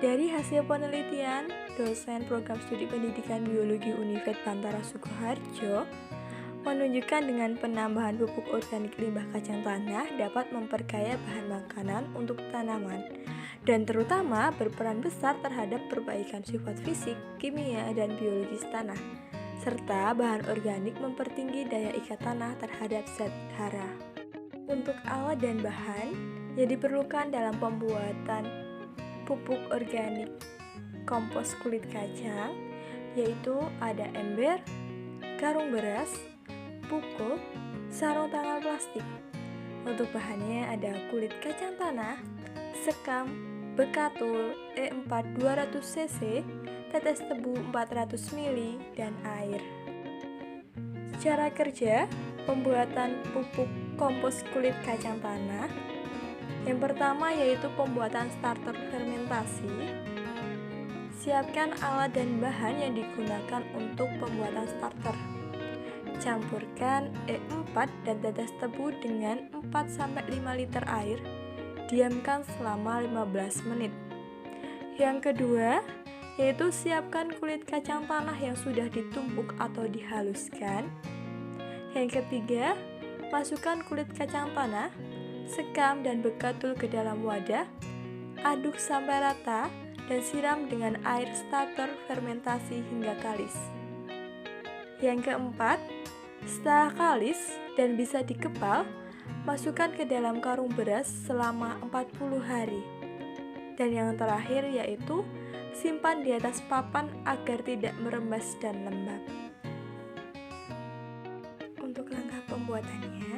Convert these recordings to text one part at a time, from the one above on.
Dari hasil penelitian, dosen program studi pendidikan biologi Univet Bantara Sukoharjo menunjukkan dengan penambahan pupuk organik limbah kacang tanah dapat memperkaya bahan makanan untuk tanaman dan terutama berperan besar terhadap perbaikan sifat fisik, kimia, dan biologis tanah serta bahan organik mempertinggi daya ikat tanah terhadap zat hara. Untuk alat dan bahan yang diperlukan dalam pembuatan pupuk organik kompos kulit kacang yaitu ada ember, karung beras, pukul, sarung tangan plastik. Untuk bahannya ada kulit kacang tanah, sekam, bekatul E4 200 cc, tetes tebu 400 ml, dan air. Cara kerja pembuatan pupuk kompos kulit kacang tanah. Yang pertama yaitu pembuatan starter fermentasi. Siapkan alat dan bahan yang digunakan untuk pembuatan starter. Campurkan E4 dan tetes tebu dengan 4-5 liter air. Diamkan selama 15 menit. Yang kedua, yaitu siapkan kulit kacang tanah yang sudah ditumbuk atau dihaluskan. Yang ketiga, masukkan kulit kacang tanah, sekam dan bekatul ke dalam wadah, aduk sampai rata dan siram dengan air starter fermentasi hingga kalis. Yang keempat, setelah kalis dan bisa dikepal, masukkan ke dalam karung beras selama 40 hari. Dan yang terakhir yaitu simpan di atas papan agar tidak merembes dan lembab. Untuk langkah pembuatannya,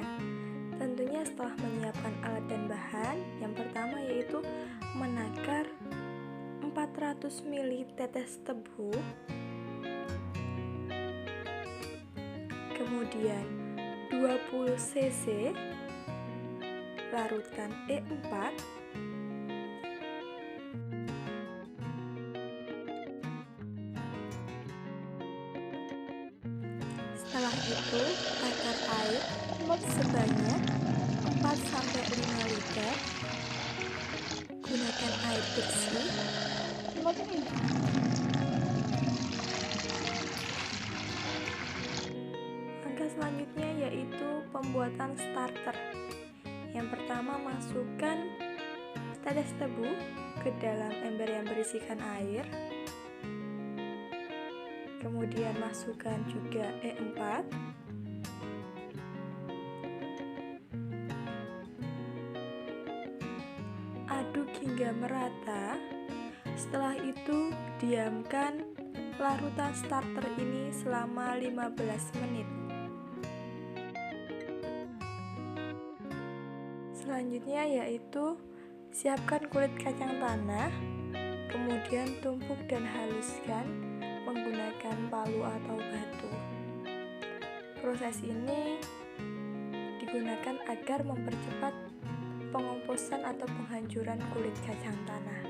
tentunya setelah menyiapkan alat dan bahan, yang pertama yaitu menakar 400 ml tetes tebu, kemudian 20 cc larutan E4, setelah itu takar air sebanyak 4-5 liter. Gunakan air bersih. Langkah selanjutnya yaitu pembuatan starter. Yang pertama, masukkan tetes tebu ke dalam ember yang berisikan air. Kemudian masukkan juga E4. Aduk hingga merata. Setelah itu, diamkan larutan starter ini selama 15 menit. Selanjutnya yaitu siapkan kulit kacang tanah, kemudian tumpuk dan haluskan menggunakan palu atau batu. Proses ini digunakan agar mempercepat pengomposan atau penghancuran kulit kacang tanah.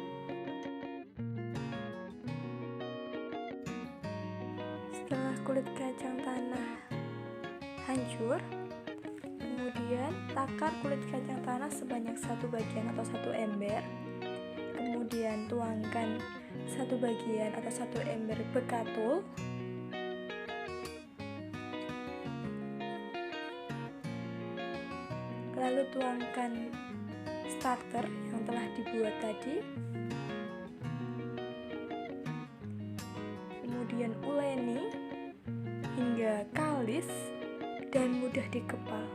Setelah kulit kacang tanah hancur, kemudian takar kulit kacang tanah sebanyak 1 bagian atau 1 ember. Kemudian tuangkan 1 bagian atau 1 ember bekatul. Lalu tuangkan starter yang telah dibuat tadi. Kemudian uleni hingga kalis dan mudah dikepal.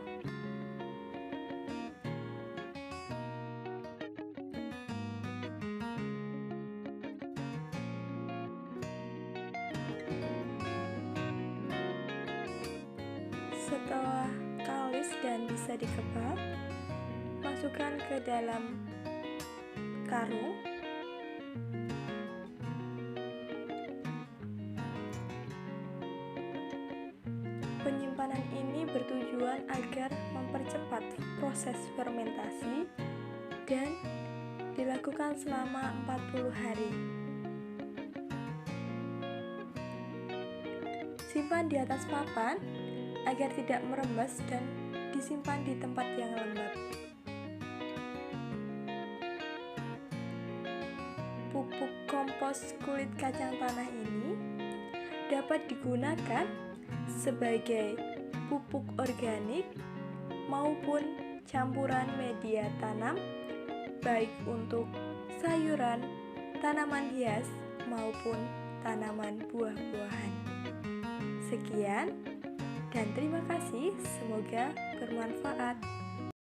Setelah kalis dan bisa dikepal, masukkan ke dalam karung. Penyimpanan ini bertujuan agar mempercepat proses fermentasi dan dilakukan selama 40 hari. Simpan di atas papan agar tidak merembes dan disimpan di tempat yang lembab. pupuk kompos kulit kacang tanah ini dapat digunakan sebagai pupuk organik maupun campuran media tanam, baik untuk sayuran, tanaman hias, maupun tanaman buah-buahan. Sekian, dan terima kasih. Semoga bermanfaat.